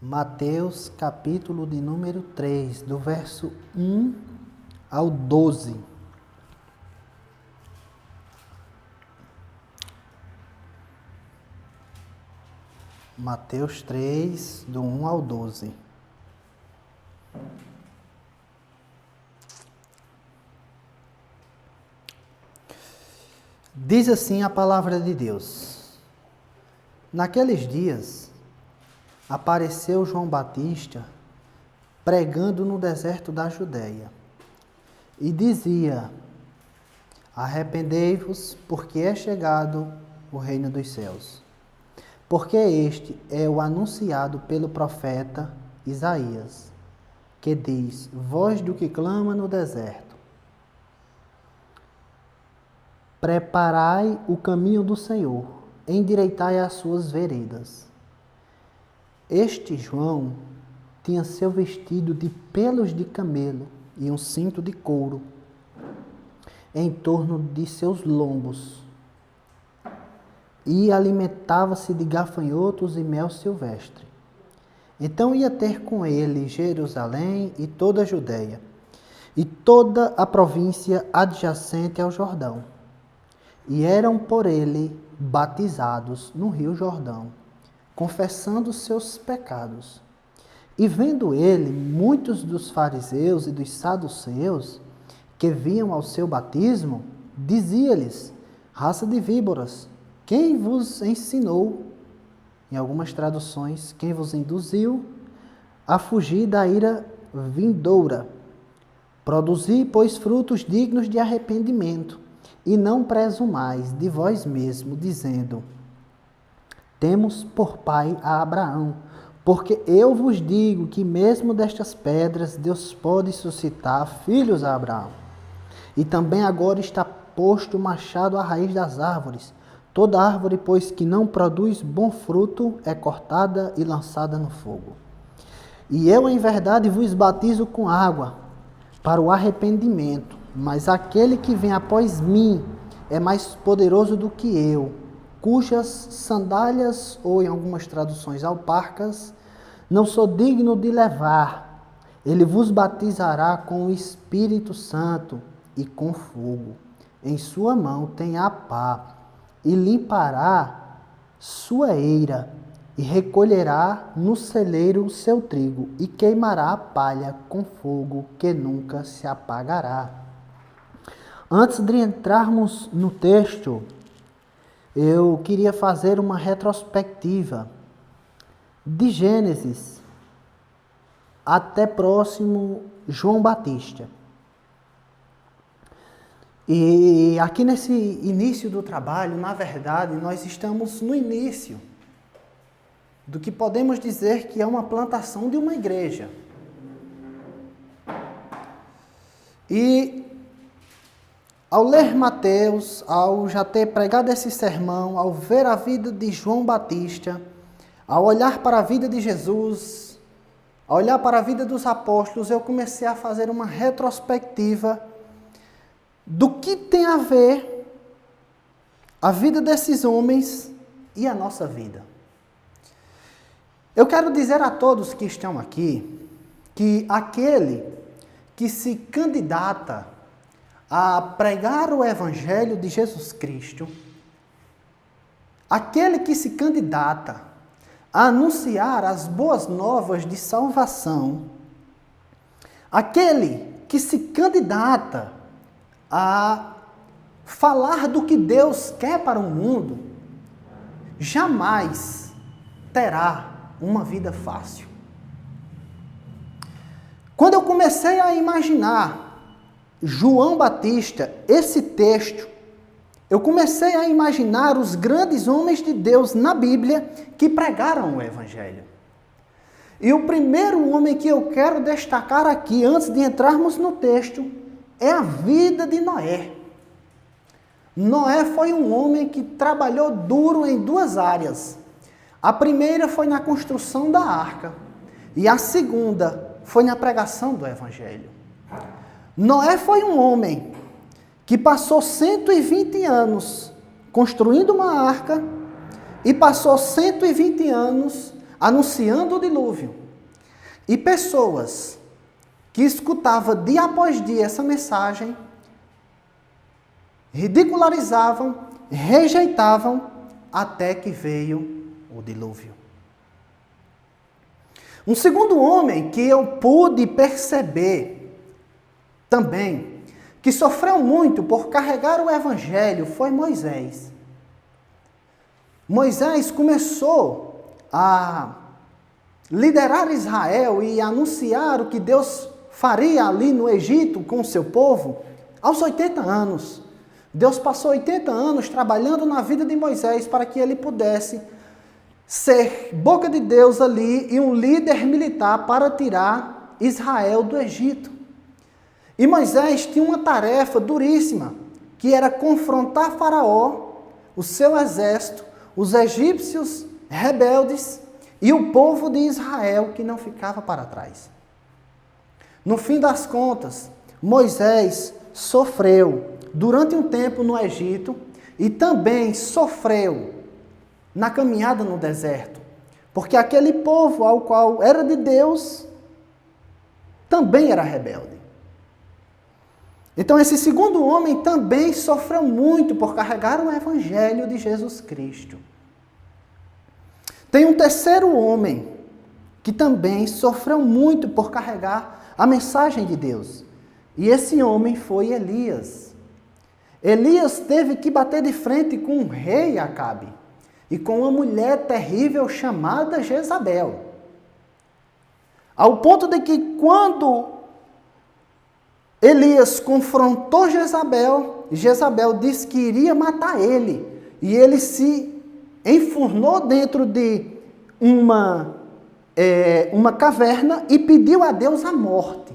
Mateus, capítulo de número 3, do verso 1 ao 12. Mateus 3, do 1 ao 12. Diz assim a palavra de Deus: Naqueles dias, apareceu João Batista pregando no deserto da Judéia e dizia: Arrependei-vos, porque é chegado o reino dos céus. Porque este é o anunciado pelo profeta Isaías, que diz: Voz do que clama no deserto, preparai o caminho do Senhor, endireitai as suas veredas. Este João tinha seu vestido de pelos de camelo e um cinto de couro em torno de seus lombos, e alimentava-se de gafanhotos e mel silvestre. Então ia ter com ele Jerusalém e toda a Judéia, e toda a província adjacente ao Jordão, e eram por ele batizados no rio Jordão, confessando seus pecados. E vendo ele muitos dos fariseus e dos saduceus que vinham ao seu batismo, dizia-lhes: Raça de víboras, quem vos ensinou? Em algumas traduções, quem vos induziu a fugir da ira vindoura? Produzi, pois, frutos dignos de arrependimento, e não presumais de vós mesmo, dizendo: Temos por pai a Abraão, porque eu vos digo que mesmo destas pedras Deus pode suscitar filhos a Abraão. E também agora está posto o machado à raiz das árvores. Toda árvore, pois, que não produz bom fruto, é cortada e lançada no fogo. E eu, em verdade, vos batizo com água para o arrependimento, mas aquele que vem após mim é mais poderoso do que eu, cujas sandálias, ou em algumas traduções alparcas, não sou digno de levar. Ele vos batizará com o Espírito Santo e com fogo. Em sua mão tem a pá, e limpará sua eira, e recolherá no celeiro o seu trigo, e queimará a palha com fogo que nunca se apagará. Antes de entrarmos no texto, eu queria fazer uma retrospectiva de Gênesis até próximo João Batista. E aqui nesse início do trabalho, na verdade, nós estamos no início do que podemos dizer que é uma plantação de uma igreja. E ao ler Mateus, ao já ter pregado esse sermão, ao ver a vida de João Batista, ao olhar para a vida de Jesus, ao olhar para a vida dos apóstolos, eu comecei a fazer uma retrospectiva do que tem a ver a vida desses homens e a nossa vida. Eu quero dizer a todos que estão aqui que aquele que se candidata a pregar o Evangelho de Jesus Cristo, aquele que se candidata a anunciar as boas novas de salvação, aquele que se candidata a falar do que Deus quer para o mundo, jamais terá uma vida fácil. Quando eu comecei a imaginar João Batista, esse texto, eu comecei a imaginar os grandes homens de Deus na Bíblia que pregaram o Evangelho. E o primeiro homem que eu quero destacar aqui, antes de entrarmos no texto, é a vida de Noé. Noé foi um homem que trabalhou duro em duas áreas. A primeira foi na construção da arca, e a segunda foi na pregação do Evangelho. Noé foi um homem que passou 120 anos construindo uma arca e passou 120 anos anunciando o dilúvio. E pessoas que escutavam dia após dia essa mensagem, ridicularizavam, rejeitavam, até que veio o dilúvio. Um segundo homem que eu pude perceber também, que sofreu muito por carregar o evangelho, foi Moisés. Moisés começou a liderar Israel e anunciar o que Deus faria ali no Egito com o seu povo aos 80 anos. Deus passou 80 anos trabalhando na vida de Moisés para que ele pudesse ser boca de Deus ali e um líder militar para tirar Israel do Egito. E Moisés tinha uma tarefa duríssima, que era confrontar Faraó, o seu exército, os egípcios rebeldes e o povo de Israel que não ficava para trás. No fim das contas, Moisés sofreu durante um tempo no Egito e também sofreu na caminhada no deserto, porque aquele povo ao qual era de Deus também era rebelde. Então esse segundo homem também sofreu muito por carregar o evangelho de Jesus Cristo. Tem um terceiro homem que também sofreu muito por carregar a mensagem de Deus. E esse homem foi Elias. Elias teve que bater de frente com o rei Acabe e com uma mulher terrível chamada Jezabel. Ao ponto de que quando Elias confrontou Jezabel, Jezabel disse que iria matar ele. E ele se enfurnou dentro de uma caverna e pediu a Deus a morte.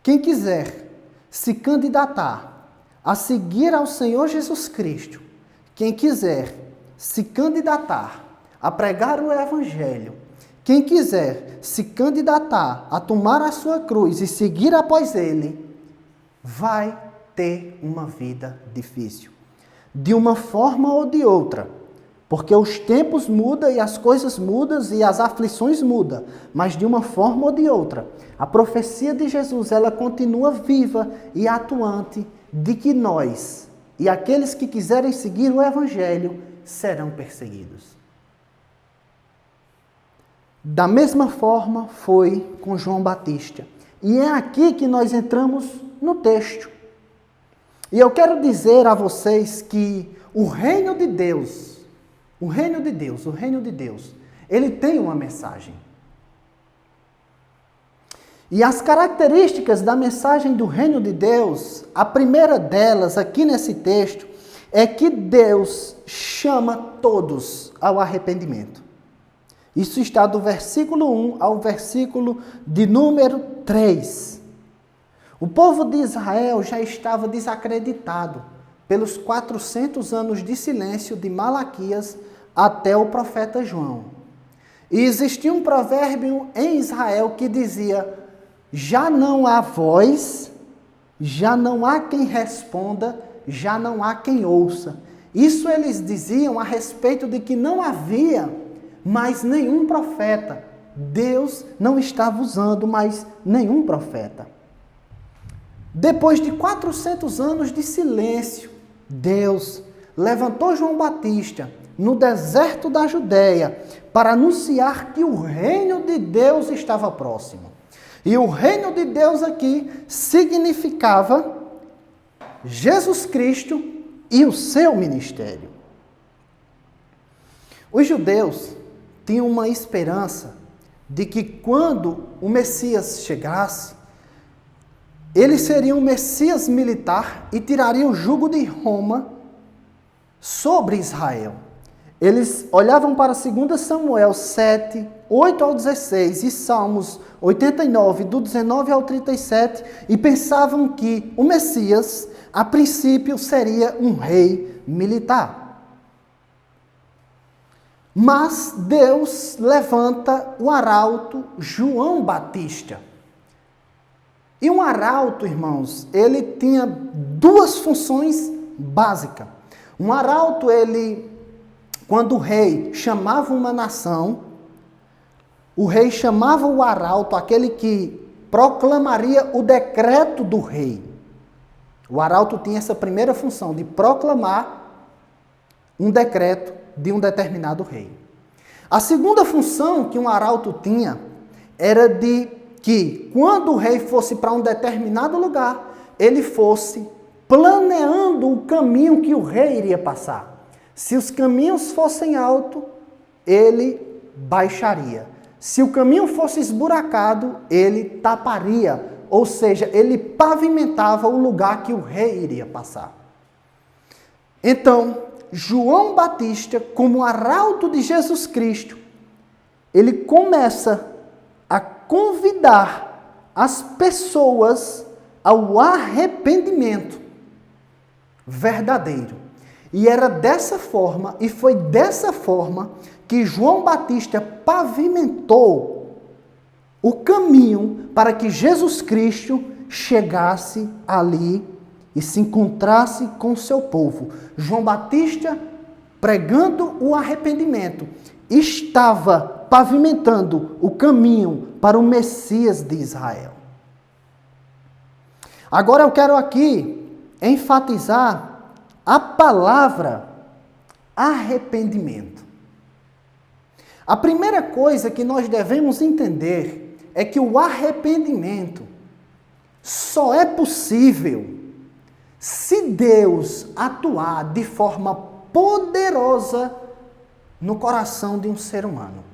Quem quiser se candidatar a seguir ao Senhor Jesus Cristo, quem quiser se candidatar a pregar o Evangelho, quem quiser se candidatar a tomar a sua cruz e seguir após ele, vai ter uma vida difícil. De uma forma ou de outra. Porque os tempos mudam e as coisas mudam e as aflições mudam. Mas de uma forma ou de outra, a profecia de Jesus, ela continua viva e atuante de que nós e aqueles que quiserem seguir o Evangelho serão perseguidos. Da mesma forma foi com João Batista. E é aqui que nós entramos no texto. E eu quero dizer a vocês que o reino de Deus, ele tem uma mensagem. E as características da mensagem do reino de Deus, a primeira delas aqui nesse texto, é que Deus chama todos ao arrependimento. Isso está do versículo 1 ao versículo de número 3. O povo de Israel já estava desacreditado pelos 400 anos de silêncio de Malaquias até o profeta João. E existia um provérbio em Israel que dizia: já não há voz, já não há quem responda, já não há quem ouça. Isso eles diziam a respeito de que não havia mais nenhum profeta. Deus não estava usando mais nenhum profeta. Depois de 400 anos de silêncio, Deus levantou João Batista no deserto da Judéia para anunciar que o reino de Deus estava próximo. E o reino de Deus aqui significava Jesus Cristo e o seu ministério. Os judeus tinham uma esperança de que quando o Messias chegasse, ele seria um Messias militar e tiraria o jugo de Roma sobre Israel. Eles olhavam para 2 Samuel 7, 8 ao 16 e Salmos 89, do 19 ao 37 e pensavam que o Messias, a princípio, seria um rei militar. Mas Deus levanta o arauto João Batista. E um arauto, irmãos, ele tinha duas funções básicas. Um arauto, ele quando o rei chamava uma nação, o rei chamava o arauto, aquele que proclamaria o decreto do rei. O arauto tinha essa primeira função, de proclamar um decreto de um determinado rei. A segunda função que um arauto tinha era de que, quando o rei fosse para um determinado lugar, ele fosse planeando o caminho que o rei iria passar. Se os caminhos fossem altos, ele baixaria. Se o caminho fosse esburacado, ele taparia, ou seja, ele pavimentava o lugar que o rei iria passar. Então, João Batista, como arauto de Jesus Cristo, ele começa a convidar as pessoas ao arrependimento verdadeiro. E era dessa forma, e foi dessa forma, que João Batista pavimentou o caminho para que Jesus Cristo chegasse ali e se encontrasse com o seu povo. João Batista, pregando o arrependimento, estava pavimentando o caminho para o Messias de Israel. Agora eu quero aqui enfatizar a palavra arrependimento. A primeira coisa que nós devemos entender é que o arrependimento só é possível se Deus atuar de forma poderosa no coração de um ser humano.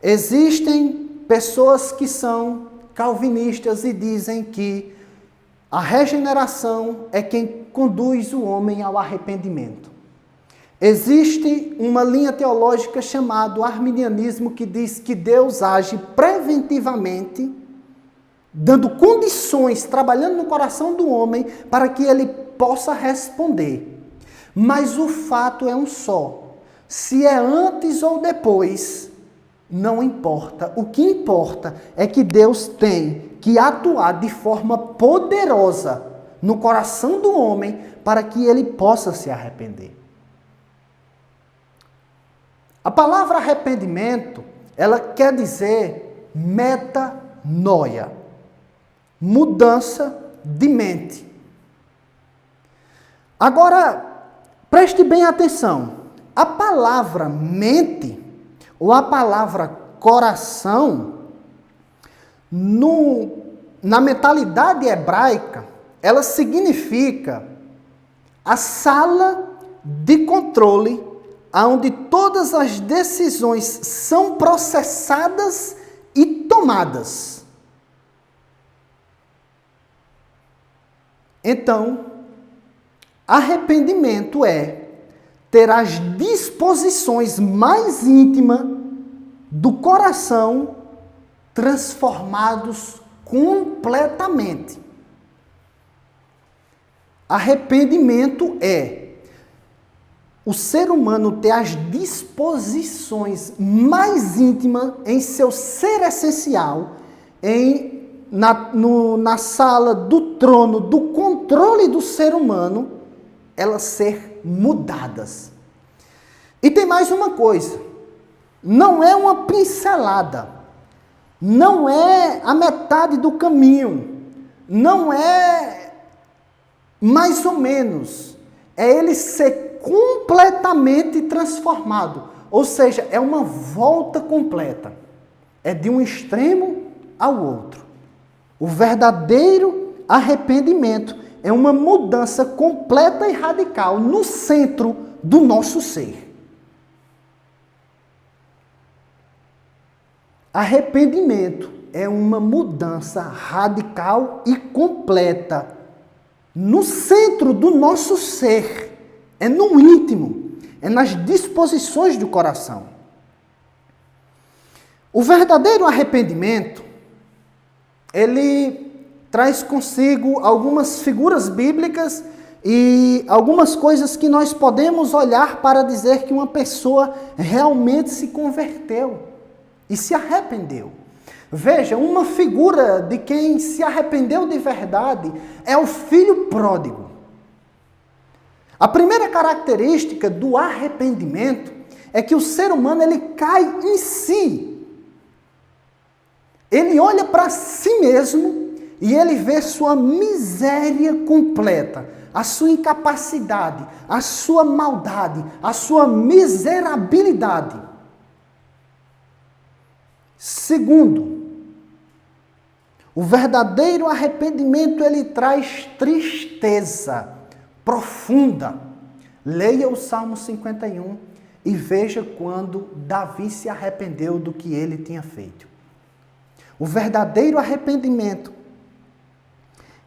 Existem pessoas que são calvinistas e dizem que a regeneração é quem conduz o homem ao arrependimento. Existe uma linha teológica chamada arminianismo que diz que Deus age preventivamente, dando condições, trabalhando no coração do homem para que ele possa responder. Mas o fato é um só. Se é antes ou depois, não importa. O que importa é que Deus tem que atuar de forma poderosa no coração do homem para que ele possa se arrepender. A palavra arrependimento, ela quer dizer metanoia, mudança de mente. Agora, preste bem atenção. A palavra mente, ou a palavra coração, na mentalidade hebraica, ela significa a sala de controle onde todas as decisões são processadas e tomadas. Então, arrependimento é ter as disposições mais íntimas do coração transformados completamente. Arrependimento é o ser humano ter as disposições mais íntimas em seu ser essencial, na sala do trono, do controle do ser humano, elas ser mudadas. E tem mais uma coisa, não é uma pincelada, não é a metade do caminho, não é mais ou menos, é ele ser completamente transformado, ou seja, é uma volta completa, é de um extremo ao outro. O verdadeiro arrependimento é uma mudança completa e radical no centro do nosso ser. Arrependimento é uma mudança radical e completa no centro do nosso ser. É no íntimo, é nas disposições do coração. O verdadeiro arrependimento, ele traz consigo algumas figuras bíblicas e algumas coisas que nós podemos olhar para dizer que uma pessoa realmente se converteu e se arrependeu. Veja, uma figura de quem se arrependeu de verdade é o filho pródigo. A primeira característica do arrependimento é que o ser humano ele cai em si. Ele olha para si mesmo e ele vê sua miséria completa, a sua incapacidade, a sua maldade, a sua miserabilidade. Segundo, o verdadeiro arrependimento ele traz tristeza profunda. Leia o Salmo 51 e veja quando Davi se arrependeu do que ele tinha feito. O verdadeiro arrependimento,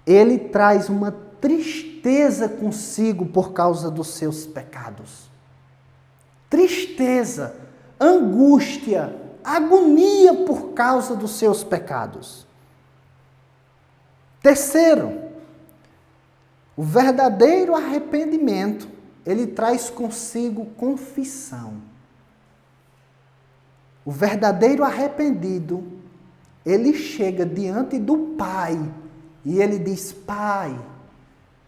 ele traz uma tristeza consigo por causa dos seus pecados. Tristeza, angústia, agonia por causa dos seus pecados. Terceiro, o verdadeiro arrependimento, ele traz consigo confissão. O verdadeiro arrependido, ele chega diante do Pai e ele diz: Pai,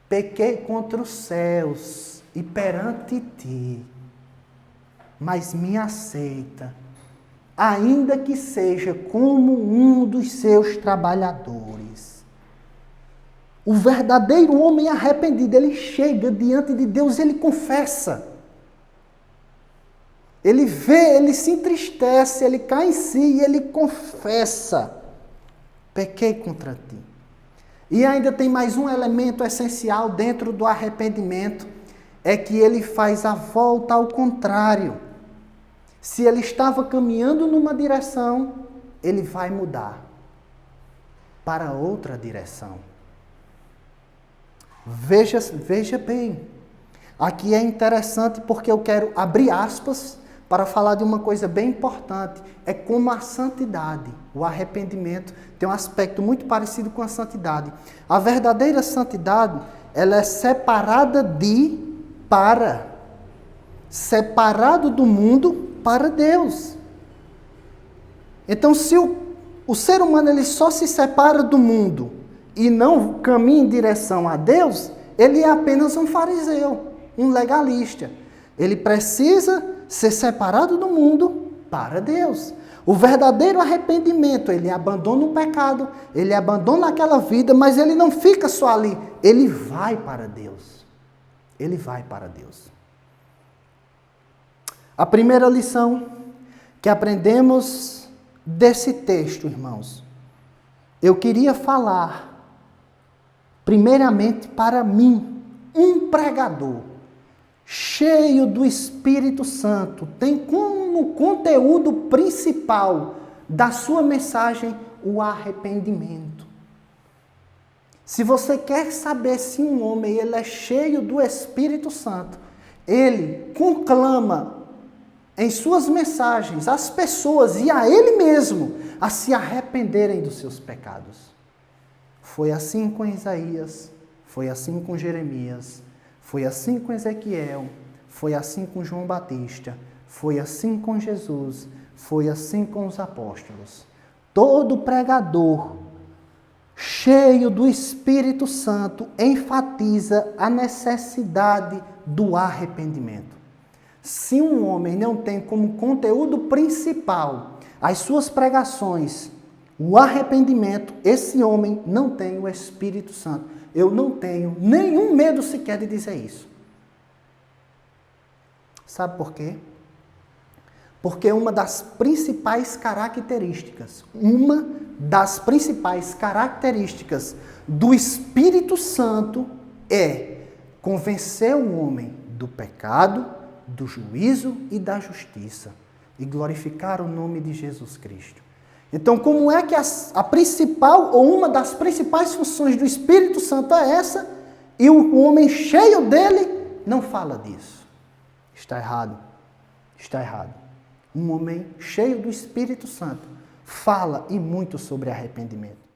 pequei contra os céus e perante ti, mas me aceita, ainda que seja como um dos seus trabalhadores. O verdadeiro homem arrependido, ele chega diante de Deus e ele confessa. Ele vê, ele se entristece, ele cai em si e ele confessa: pequei contra ti. E ainda tem mais um elemento essencial dentro do arrependimento, é que ele faz a volta ao contrário. Se ele estava caminhando numa direção, ele vai mudar para outra direção. Veja bem, aqui é interessante porque eu quero abrir aspas para falar de uma coisa bem importante. É como a santidade, o arrependimento tem um aspecto muito parecido com a santidade. A verdadeira santidade, ela é separada separado do mundo para Deus. Então, se o ser humano ele só se separa do mundo e não caminha em direção a Deus, ele é apenas um fariseu, um legalista. Ele precisa ser separado do mundo para Deus. O verdadeiro arrependimento, ele abandona o pecado, ele abandona aquela vida, mas ele não fica só ali, ele vai para Deus. Ele vai para Deus. A primeira lição que aprendemos desse texto, irmãos, eu queria falar primeiramente para mim, um pregador cheio do Espírito Santo, tem como conteúdo principal da sua mensagem o arrependimento. Se você quer saber se um homem ele é cheio do Espírito Santo, ele conclama em suas mensagens as pessoas e a ele mesmo a se arrependerem dos seus pecados. Foi assim com Isaías, foi assim com Jeremias, foi assim com Ezequiel, foi assim com João Batista, foi assim com Jesus, foi assim com os apóstolos. Todo pregador cheio do Espírito Santo enfatiza a necessidade do arrependimento. Se um homem não tem como conteúdo principal as suas pregações o arrependimento, esse homem não tem o Espírito Santo. Eu não tenho nenhum medo sequer de dizer isso. Sabe por quê? Porque uma das principais características do Espírito Santo é convencer o homem do pecado, do juízo e da justiça e glorificar o nome de Jesus Cristo. Então, como é que a principal ou uma das principais funções do Espírito Santo é essa e o homem cheio dele não fala disso? Está errado. Está errado. Um homem cheio do Espírito Santo fala e muito sobre arrependimento.